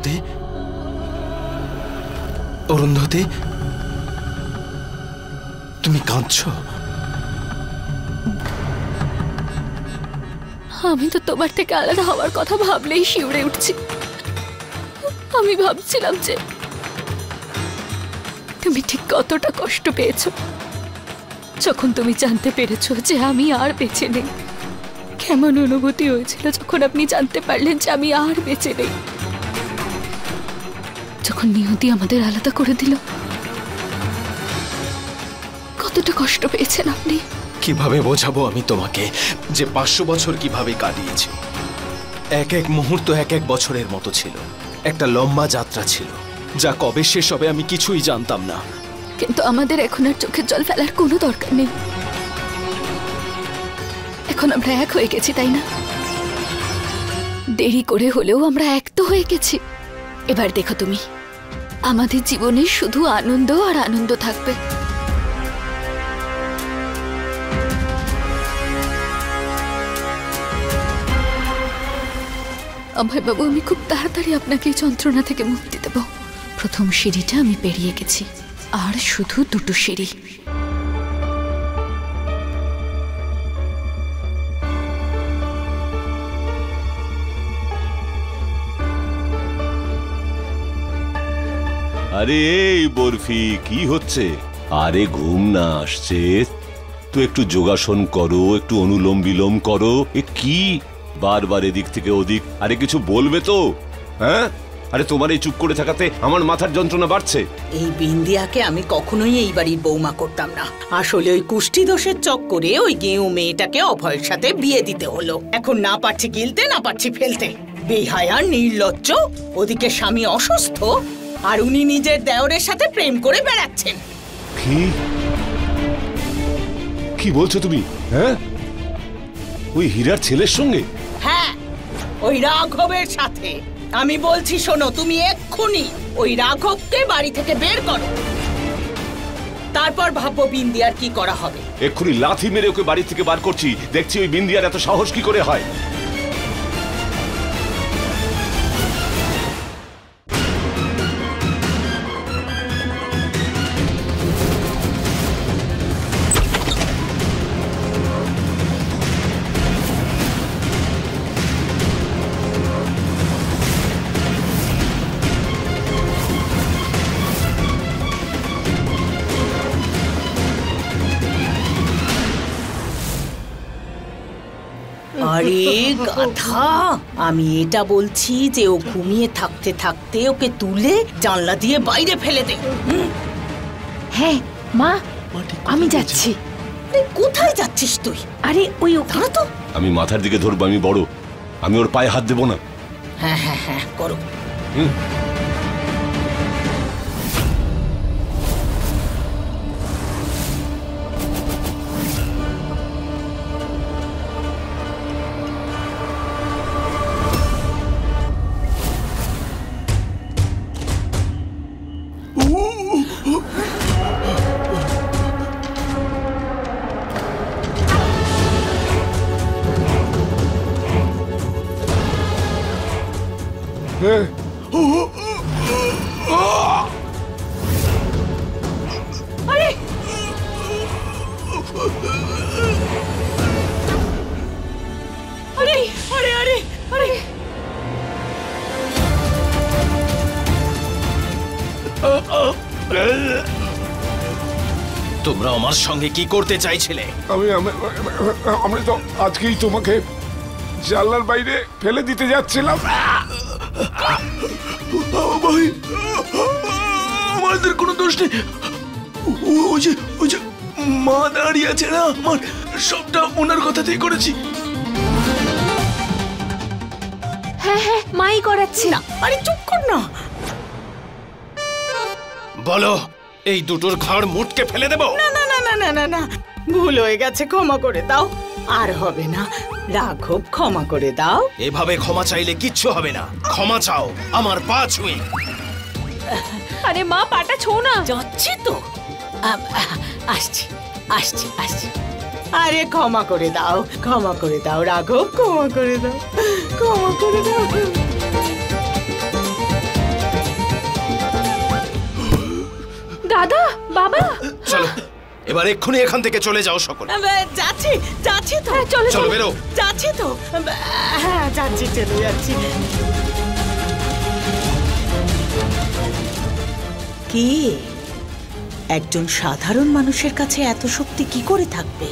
অরুন্ধতী, অরুন্ধতী, তুমি কাঁদছো? আমি তো তোমার থেকে আলাদা হওয়ার কথা ভাবলেই শিউরে উঠছি। আমি ভাবছিলাম যে তুমি ঠিক কতটা কষ্ট পেয়েছো যখন তুমি জানতে পেরেছো যে আমি আর বেঁচে নেই। কেমন অনুভূতি হয়েছিল যখন আপনি জানতে পারলেন যে আমি আর বেঁচে নেই? যখন নিয়তি আমাদের আলাদা করে দিল, কতটা কষ্ট পেয়েছেন আপনি? কিভাবে বোঝাবো আমি তোমাকে যে 500 বছর কিভাবে কাটিয়েছি। এক এক মুহূর্ত এক এক বছরের মতো ছিল। একটা লম্বা যাত্রা ছিল, যা কবে শেষ হবে আমি কিছুই জানতাম না। কিন্তু আমাদের এখন আর চোখের জল ফেলার কোনো দরকার নেই। এখন আমরা এক হয়ে গেছি, তাই না? দেরি করে হলেও আমরা এক তো হয়ে গেছি। এবার দেখো তুমি, আমাদের জীবনে শুধু আনন্দ আর আনন্দ থাকবে। অভয় বাবু, আমি খুব তাড়াতাড়ি আপনাকে এই যন্ত্রণা থেকে মুক্তি দেব। প্রথম সিঁড়িটা আমি পেরিয়ে গেছি, আর শুধু 2টো সিঁড়ি। আরে এই বরফি, কি হচ্ছে? আরে ঘুম না আসছে তো একটু যোগাসন করো, একটু অনুলোম বিলোম করো। এ কি বারবার এদিক থেকে ওদিক? আরে কিছু বলবে তো? হ্যাঁ, আরে তোমার এই চুপ করে থাকাতে আমার মাথার যন্ত্রণা বাড়ছে। এই বিন্দিয়াকে আমি কখনোই এই বাড়ির বৌমা করতাম না। আসলে ওই কুষ্টি দোষের চক্করে ওই গেঁয়ো মেয়েটাকে অভয়ের সাথে বিয়ে দিতে হলো। এখন না পারছি গিলতে, না পারছি ফেলতে। বেহায়া, নির্লজ্জ। ওদিকে স্বামী অসুস্থ, আর উনি নিজের দেওরের সাথে প্রেম করে বেড়াচ্ছেন। কি কি বলছো তুমি? হ্যাঁ, ওই হীরার ছেলের সঙ্গে? হ্যাঁ, ওই রাঘবের সাথে। আমি বলছি শোনো, তুমি এক্ষুনি ওই রাঘবকে বাড়ি থেকে বের করো, তারপর ভাববো বিন্দিয়ার কি করা হবে। এক্ষুনি লাথি মেরে ওকে বাড়ি থেকে বার করছি। দেখছি ওই বিন্দিয়ার এত সাহস কি করে হয়। আরে গাধা, আমি এটা বলছি যে ও ঘুমিয়ে থাকতে থাকতে ওকে তুলে জানলা দিয়ে বাইরে ফেলে দে। হ্যাঁ মা, আমি যাচ্ছি। কোথায় যাচ্ছিস তুই? আরে ওই ধরো তো। আমি মাথার দিকে ধরবো, আমি বড়, আমি ওর পায়ে হাত দেবো না। হ্যাঁ হ্যাঁ হ্যাঁ, করো। আরে আরে আরে আরে আরে তোমরা আমার সঙ্গে কি করতে চাইছিলে? আমি তো আজকেই তোমাকে জানলার বাইরে ফেলে দিতে যাচ্ছিলাম। ভাই, আমাদের কোনো দোষ নেই। ওই যে মা দাঁড়িয়ে আছে না, আমার সবটা ওনার কথাতেই করেছি। হ্যাঁ হ্যাঁ, মাই করাচ্ছে। না, আরে চুপ কর না। বলো, এই দুটোর ঘাড় মুটকে ফেলে দেবো? না না না না না না না, ভুল হয়ে গেছে, ক্ষমা করে দাও। আর হবে না রাঘব, ক্ষমা করে দাও। এভাবে ক্ষমা চাইলে কিচ্ছু হবে না। ক্ষমা চাও, আমার পা ছুঁয়ে। আরে মা, পাটা ছো না। যাচ্ছি তো, আসছি আসছি আসছি। আরে ক্ষমা করে দাও, ক্ষমা করে দাও রাঘব, ক্ষমা করে দাও, ক্ষমা করে দাও। দাদা, বাবা, চলো এবার এক্ষুনি এখান থেকে চলে যাও সকলে। যাচ্ছি যাচ্ছি তো। চলো চলো বেরো। যাচ্ছি তো। হ্যাঁ যাচ্ছি, চলে যাচ্ছি। কি একজন সাধারণ মানুষের কাছে এত শক্তি কি করে থাকবে?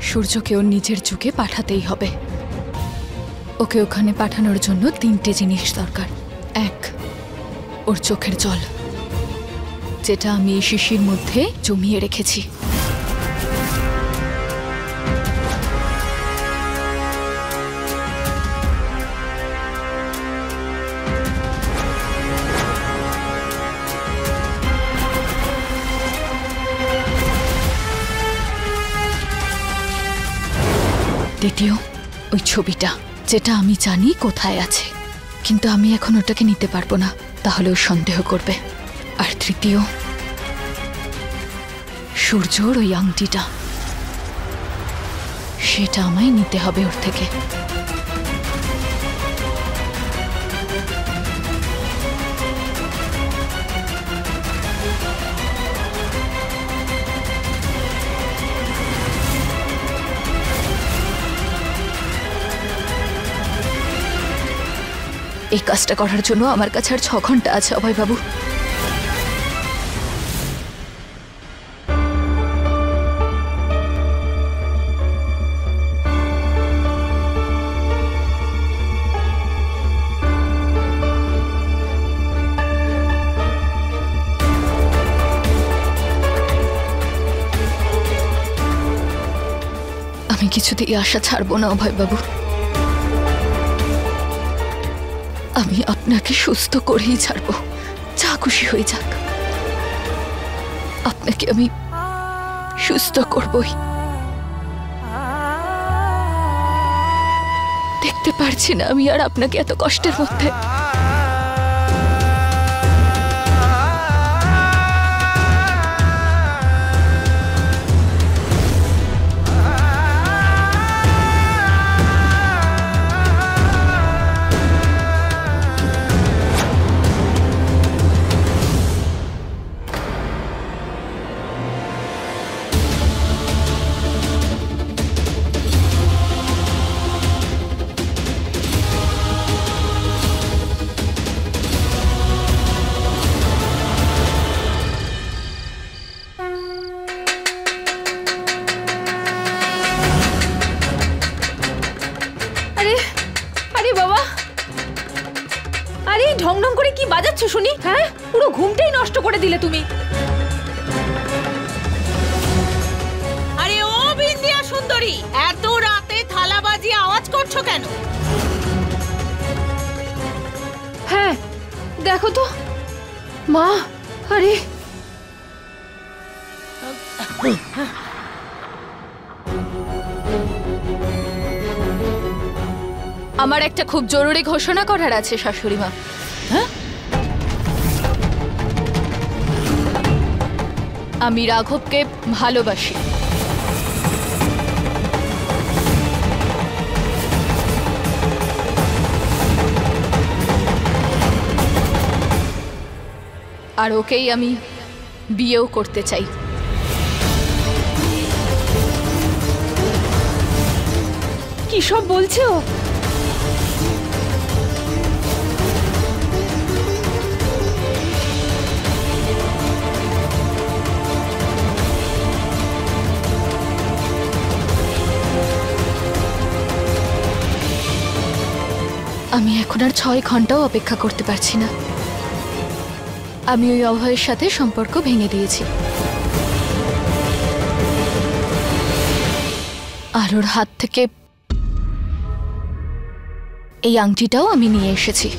সূর্যকে ওর নিজের যুগে পাঠাতেই হবে। ওকে ওখানে পাঠানোর জন্য 3টে জিনিস দরকার। 1, ওর চোখের জল, যেটা আমি এই শিশির মধ্যে জমিয়ে রেখেছি। দ্বিতীয়, ওই ছবিটা, যেটা আমি জানি কোথায় আছে, কিন্তু আমি এখন ওটাকে নিতে পারবো না, তাহলে ও সন্দেহ করবে। আর তৃতীয়, সূর্যর ওই আংটিটা, সেটা আমায় নিতে হবে ওর থেকে। এই কাজটা করার জন্য আমার কাছে আর 6 ঘন্টা আছে অভয়বাবু। আমি কিছুতেই আশা ছাড়বো না অভয়বাবু। আমি আপনাকে সুস্থ করেই ছাড়বো, যা খুশি হয়ে যাক। আপনাকে আমি সুস্থ করবই। দেখতে পারছি না আমি আর আপনাকে এত কষ্টের মধ্যে। ঢং ঢং করে কি বাজাচ্ছ শুনি? হ্যাঁ, পুরো ঘুমটাই নষ্ট করে দিলে তুমি। আরে ও বিন্দিয়া সুন্দরী, এত রাতে থালা বাজিয়ে আওয়াজ করছো কেন? হ্যাঁ দেখো তো মা, আরে আমার একটা খুব জরুরি ঘোষণা করার আছে শাশুড়ি মা। হ্যাঁ? আমি রাঘবকে ভালোবাসি। আর ওকেই আমি বিয়েও করতে চাই। কি সব বলছো? আমি এখন আর 6 ঘন্টাও অপেক্ষা করতে পারছি না। আমি ওই অভয়ের সাথে সম্পর্ক ভেঙে দিয়েছি, আর ওর হাত থেকে এই আংটিটাও আমি নিয়ে এসেছি।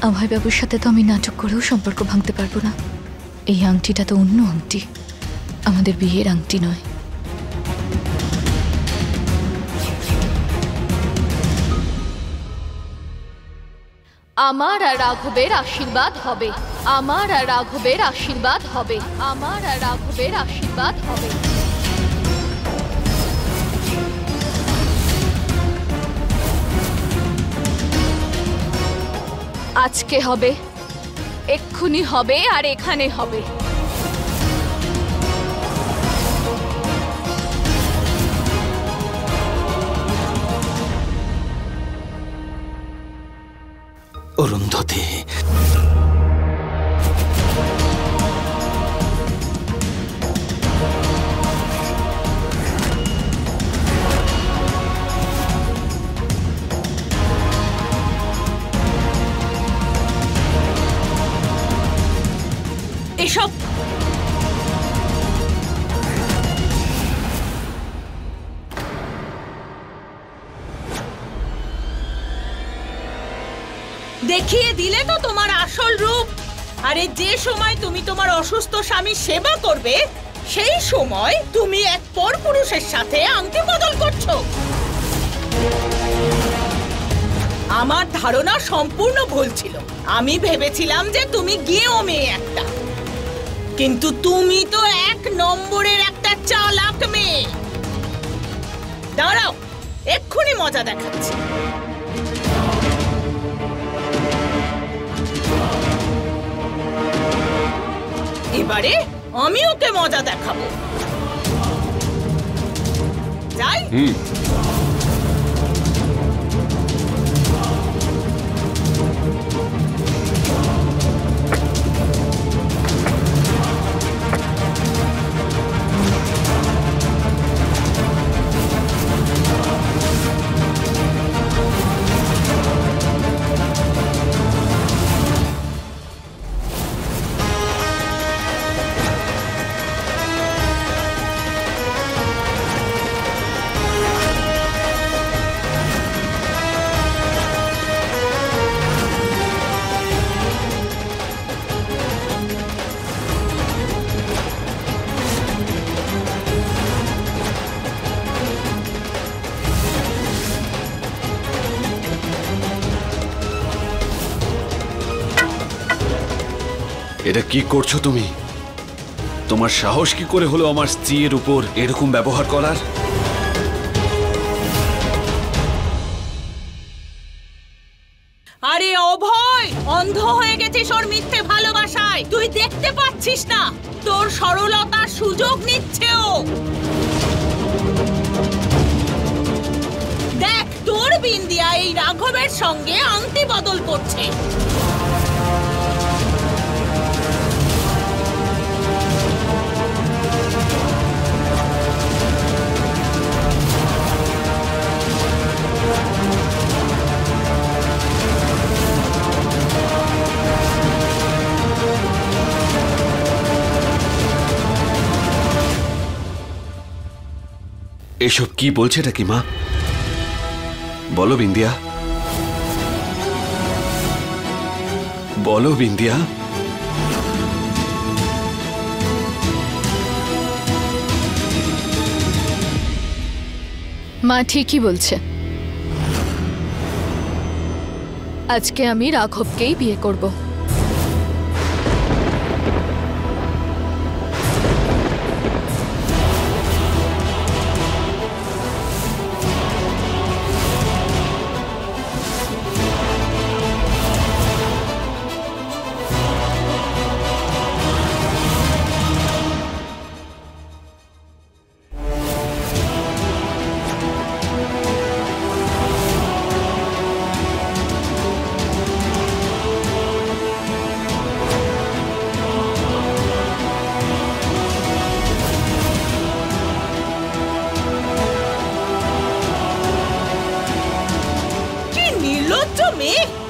অভয়বাবুর সাথে তো আমি নাটক করেও সম্পর্ক ভাঙতে পারবো না। এই আংটিটা তো অন্য আংটি, আমাদের বিয়ের আংটি নয়। আমার আর রাঘবের আশীর্বাদ হবে, আমার আর রাঘবের আশীর্বাদ হবে, আমার আর রাঘবের আশীর্বাদ হবে। আজকে হবে, এক্ষুনি হবে, আর এখানে হবে। অরুন্ধতী, এসব দেখিয়ে দিলে তো তোমার আসল রূপ। আরে যে সময় তুমি তোমার অসুস্থ স্বামীর সেবা করবে, সেই সময় তুমি এক পরপুরুষের সাথে আংটি বদল করছো। আমার ধারণা সম্পূর্ণ ভুল ছিল। আমি ভেবেছিলাম যে তুমি গেঁয়ো মেয়ে একটা, কিন্তু তুমি তো এক নম্বরের একটা চালাক মেয়ে। দাঁড়াও, এক্ষুনি মজা দেখাচ্ছি। এবারে আমি ওকে মজা দেখাবো। যাই। এটা কি করছো তুমি? তোমার সাহস কি করে হলো আমার স্ত্রীর উপর এরকম ব্যবহার করার? আরে অভয়, অন্ধ হয়ে গেছিস ওর মিথ্যে ভালোবাসায়। তুই দেখতে পাচ্ছিস না তোর সরলতার সুযোগ নিচ্ছে ও। দেখ, তোর বিন্দিয়া এই রাঘবের সঙ্গে আংটি বদল করছে। এসব কি বলছে এটা কি মা? বলো বিন্দিয়া, বলো বিন্দিয়া। মা ঠিকই বলছে। আজকে আমি রাঘবকেই বিয়ে করব।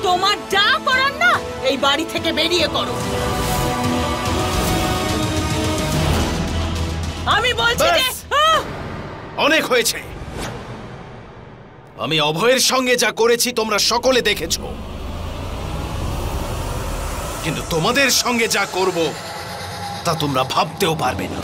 তোমার যা করার না এই বাড়ি থেকে বেরিয়ে করো। আমি বলছি যে অনেক হয়েছে। আমি অভয়ের সঙ্গে যা করেছি তোমরা সকলে দেখেছো, কিন্তু তোমাদের সঙ্গে যা করব তা তোমরা ভাবতেও পারবে না।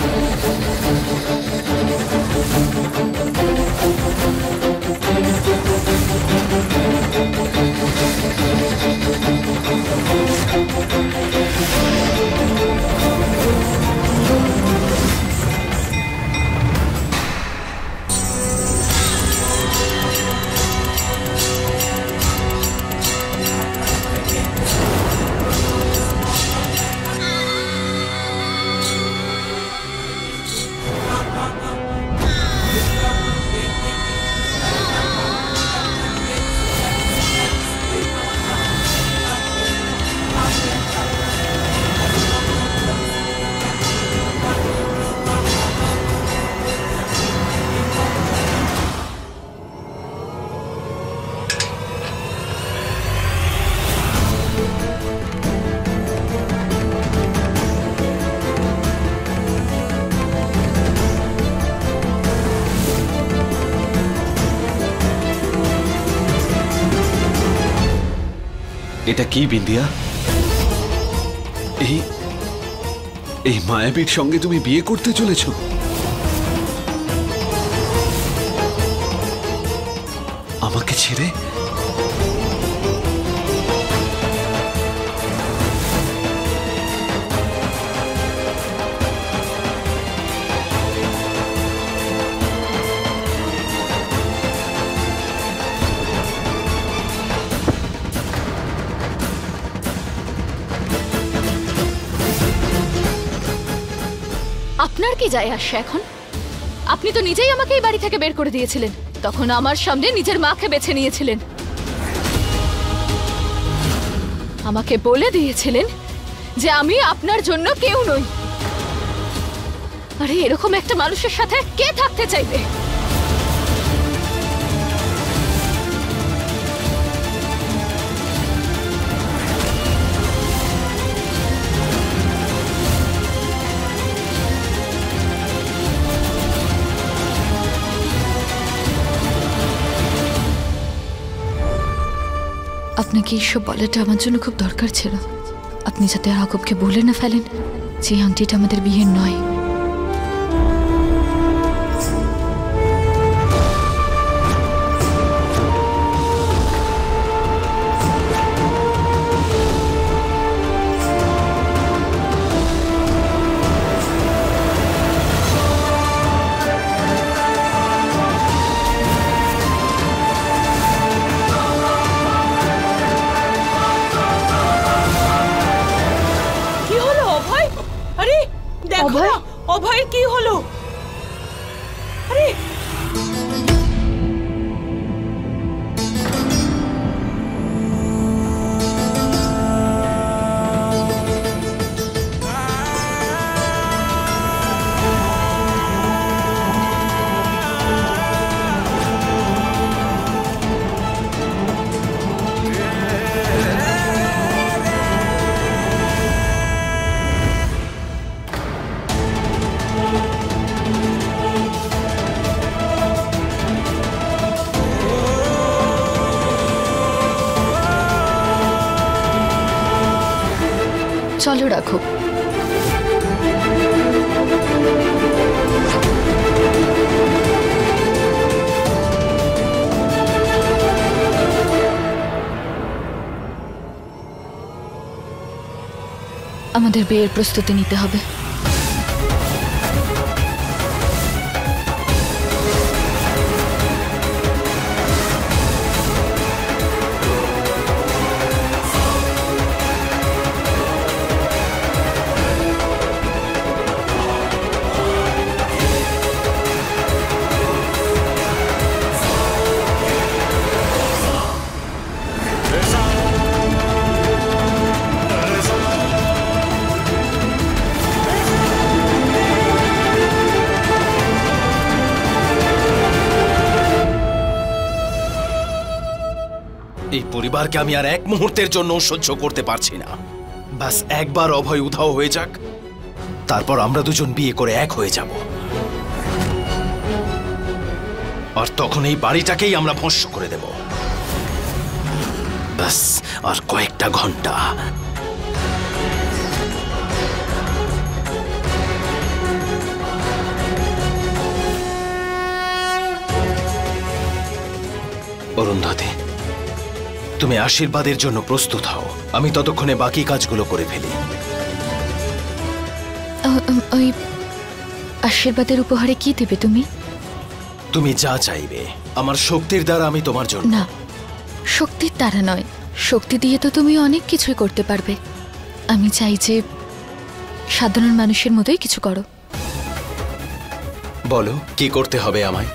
এটা কি বিন্দিয়া? এই এই মায়াবীর সঙ্গে তুমি বিয়ে করতে চলেছো? আমাকে ছেড়ে? আপনার কি যায় আসে এখন? আপনি তো নিজেই আমাকে এই বাড়ি থেকে বের করে দিয়েছিলেন, তখন আমার সামনে নিজের মাকে বেছে নিয়েছিলেন। আমাকে বলে দিয়েছিলেন যে আমি আপনার জন্য কেউ নই। আরে এরকম একটা মানুষের সাথে কে থাকতে চাইবে? আপনাকে এইসব বলাটা আমার জন্য খুব দরকার ছিল। আপনি যাতে রাঘবকে বলে না ফেলেন যে আংটিটা আমাদের বিয়ের নয়। অভয় কি হলো? আরে চলো রাখো। আমাদের বিয়ের প্রস্তুতি নিতে হবে। এই পরিবারকে আমি আর এক মুহূর্তের জন্য সহ্য করতে পারছি না। বাস একবার অভয় উধাও হয়ে যাক, তারপর আমরা দুজন বিয়ে করে এক হয়ে যাব, আর তখন এই বাড়িটাকেই আমরা ভস্ম করে দেব। বাস আর কয়েকটা ঘন্টা। অরুন্ধতী, তুমি আশীর্বাদের জন্য প্রস্তুত হও, আমি ততক্ষণে বাকি কাজগুলো করে ফেলি। ওই আশীর্বাদের উপহারে কি দেবে তুমি? তুমি যা চাইবে, আমার শক্তির দ্বারা আমি তোমার জন্য। না, শক্তির দ্বারা নয়, শক্তি দিয়ে তো তুমি অনেক কিছুই করতে পারবে। আমি চাই যে সাধারণ মানুষের মতোই কিছু করো। বলো কি করতে হবে আমায়?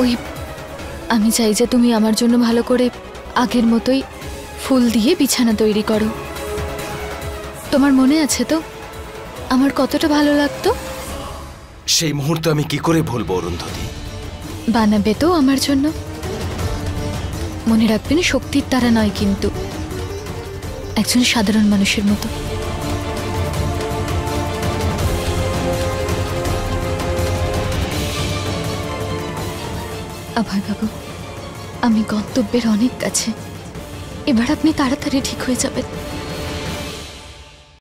ওই আমি চাই যে তুমি আমার জন্য ভালো করে আগের মতোই ফুল দিয়ে বিছানা তৈরি করো। তোমার মনে আছে তো আমার কতটা ভালো লাগতো? সেই মুহূর্তে আমি কি করে ভুলবো অরুন্ধতী? বানাবে তো আমার জন্য? মনে রাখবেন, শক্তির দ্বারা নয়, কিন্তু একজন সাধারণ মানুষের মতো। অভয়বাবু, আমি গন্তব্যের অনেক কাছে। এবার আপনি তাড়াতাড়ি ঠিক হয়ে যাবেন।